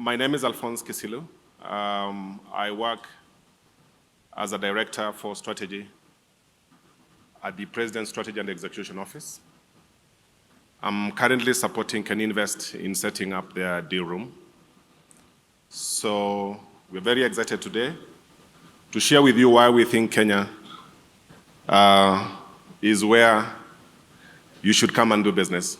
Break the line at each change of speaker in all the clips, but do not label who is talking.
My name is Alfornse Kisilu. I work as a director for strategy at the President's Strategy and Execution Office. I'm currently supporting Can Invest in setting up their deal room. So we're very excited today to share with you why we think Kenya is where you should come and do business.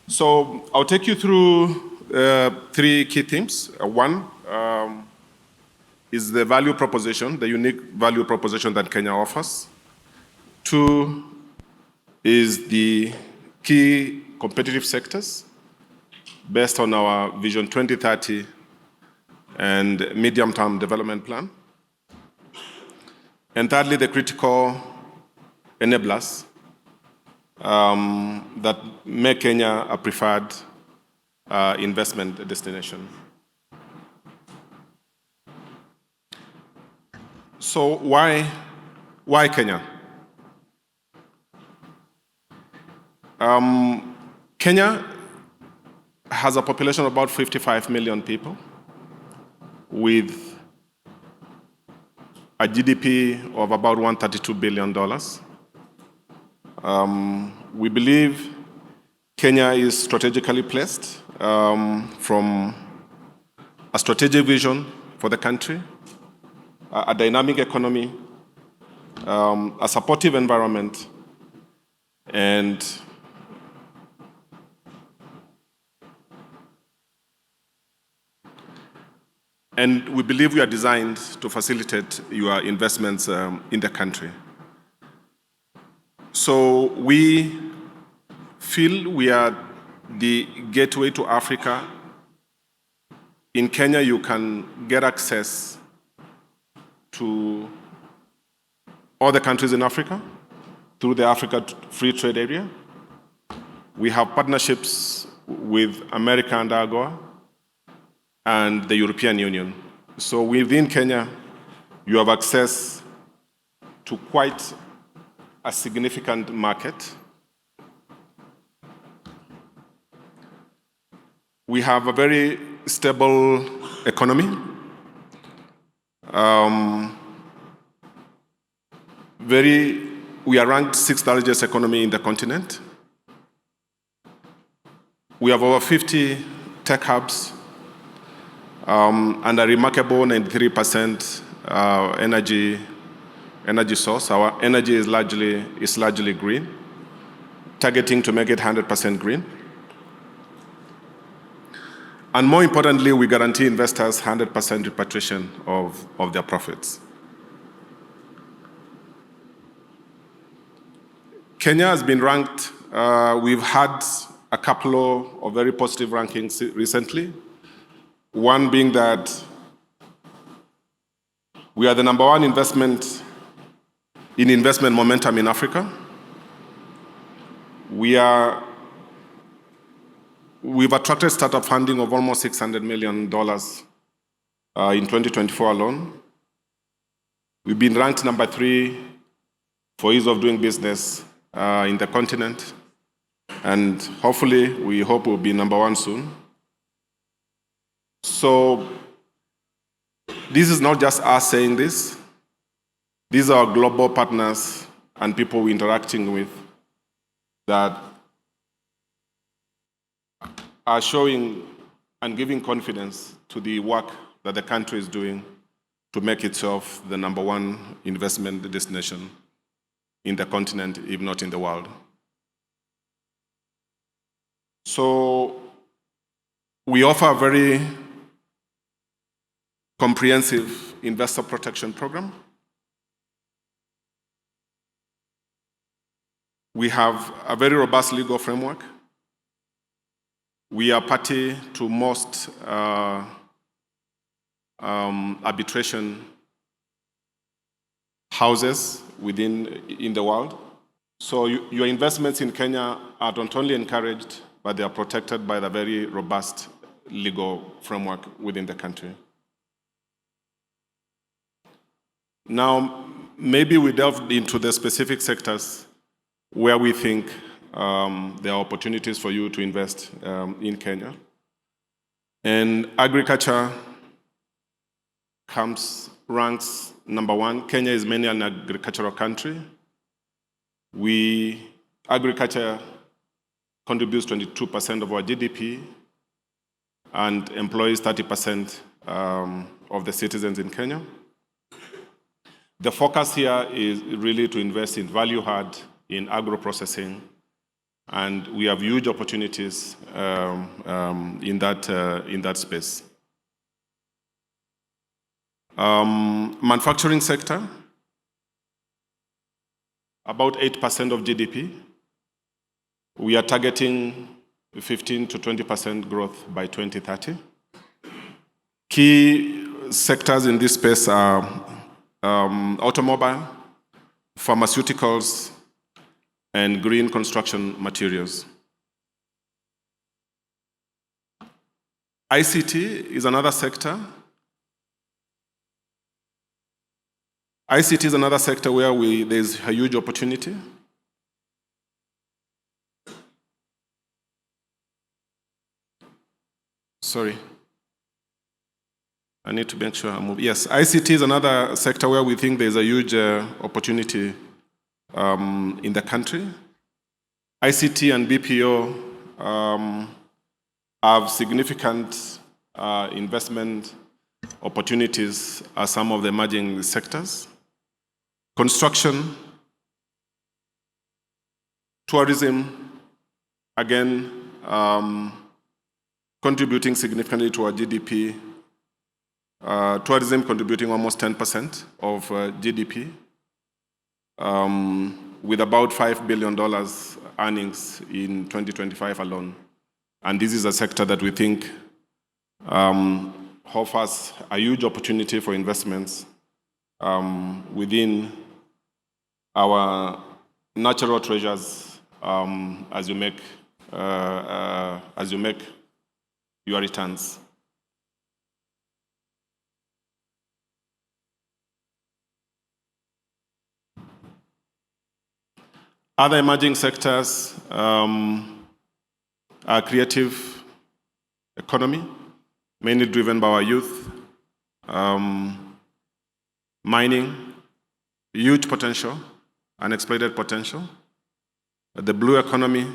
So I'll take you through three key themes. One is the value proposition, the unique value proposition that Kenya offers. Two is the key competitive sectors based on our Vision 2030 and medium-term development plan. And thirdly, the critical enablers that make Kenya a preferred investment destination. So why Kenya? Kenya has a population of about 55 million people with a GDP of about $132 billion. We believe Kenya is strategically placed from a strategic vision for the country, a dynamic economy, a supportive environment, and we believe we are designed to facilitate your investments in the country. So we feel we are the gateway to Africa. In Kenya, you can get access to all the countries in Africa through the Africa Free Trade Area. We have partnerships with America and AGOA and the European Union. So within Kenya, you have access to quite a significant market. We have a very stable economy. We are ranked 6th largest economy in the continent. We have over 50 tech hubs and a remarkable 93% energy source. Our energy is largely green, targeting to make it 100% green. And more importantly, we guarantee investors 100% repatriation of their profits. Kenya has been ranked, we've had a couple of very positive rankings recently. One being that we are the number one investment momentum in Africa. We've attracted startup funding of almost $600 million in 2024 alone. We've been ranked number 3 for ease of doing business in the continent. And hopefully, we hope we'll be number 1 soon. So this is not just us saying this. These are our global partners and people we're interacting with that are showing and giving confidence to the work that the country is doing to make itself the number 1 investment destination in the continent, if not in the world. So we offer a very comprehensive investor protection program. We have a very robust legal framework. We are party to most arbitration houses in the world. So your investments in Kenya are not only encouraged, but they are protected by the very robust legal framework within the country. Now, maybe we delve into the specific sectors where we think there are opportunities for you to invest in Kenya. And agriculture ranks number one. Kenya is mainly an agricultural country. Agriculture contributes 22% of our GDP and employs 30% of the citizens in Kenya. The focus here is really to invest in value add, in agro-processing, and we have huge opportunities in that space. Manufacturing sector, about 8% of GDP. We are targeting 15 to 20% growth by 2030. Key sectors in this space are automobile, pharmaceuticals, and green construction materials. ICT is another sector. ICT is another sector where there's a huge opportunity. Sorry. I need to make sure I move. Yes, ICT is another sector where we think there's a huge opportunity in the country. ICT and BPO have significant investment opportunities as some of the emerging sectors. Construction, tourism, again, contributing significantly to our GDP. Tourism contributing almost 10% of GDP, with about $5 billion earnings in 2025 alone. And this is a sector that we think offers a huge opportunity for investments within our natural treasures as you make your returns. Other emerging sectors are creative economy, mainly driven by our youth, mining, huge potential, unexploited potential. The blue economy,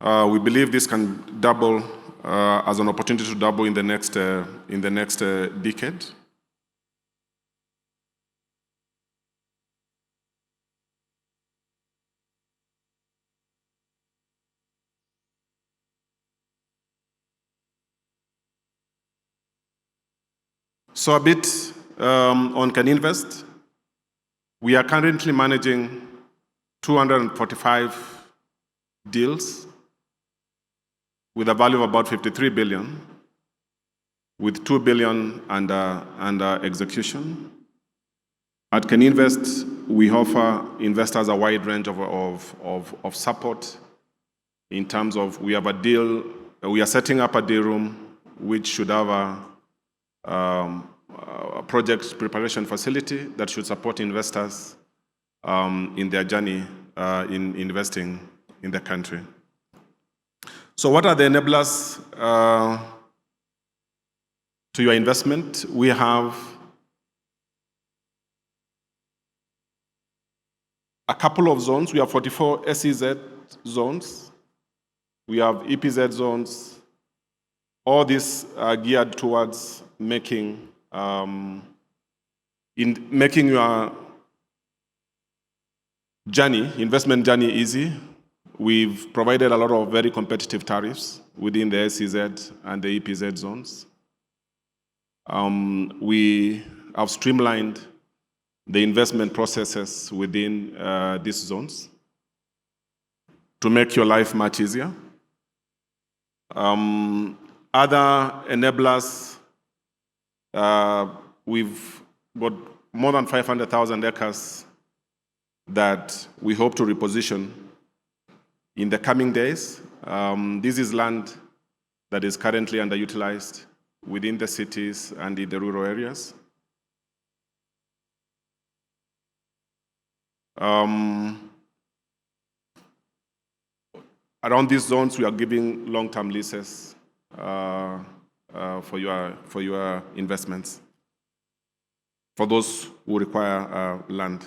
we believe this can double as an opportunity to double in the next decade. So a bit on Can Invest. We are currently managing 245 deals with a value of about 53 billion, with 2 billion under execution. At Can Invest, we offer investors a wide range of support in terms of we are setting up a deal room which should have a project preparation facility that should support investors in their journey in investing in the country. So what are the enablers to your investment? We have a couple of zones. We have 44 SEZ zones. We have EPZ zones. All these are geared towards making your investment journey easy. We've provided a lot of very competitive tariffs within the SEZ and the EPZ zones. We have streamlined the investment processes within these zones to make your life much easier. Other enablers, we've got more than 500,000 acres that we hope to reposition in the coming days. This is land that is currently underutilized within the cities and in the rural areas. Around these zones, we are giving long-term leases for your investments, for those who require land.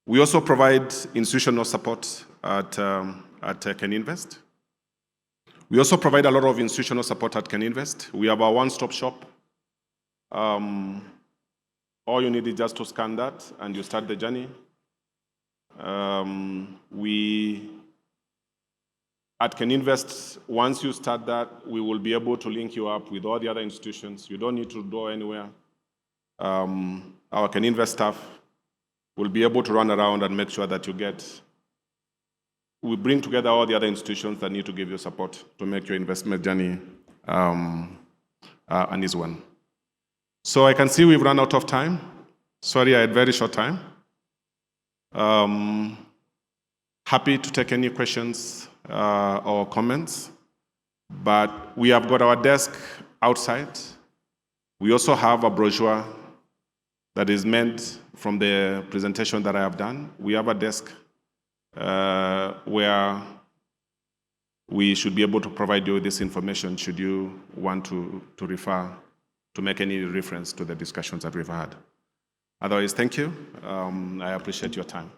We also provide institutional support at Can Invest. We also provide a lot of institutional support at Can Invest. We have a one-stop shop. All you need is just to scan that and you start the journey. At Can Invest, once you start that, we will be able to link you up with all the other institutions. You don't need to go anywhere. Our Can Invest staff will be able to run around and make sure that we bring together all the other institutions that need to give you support to make your investment journey an easy one. So I can see we've run out of time. Sorry, I had very short time. Happy to take any questions or comments, but we have got our desk outside. We also have a brochure that is meant from the presentation that I have done. We have a desk where we should be able to provide you with this information should you want to refer, to make any reference to the discussions that we've had. Otherwise, thank you. I appreciate your time.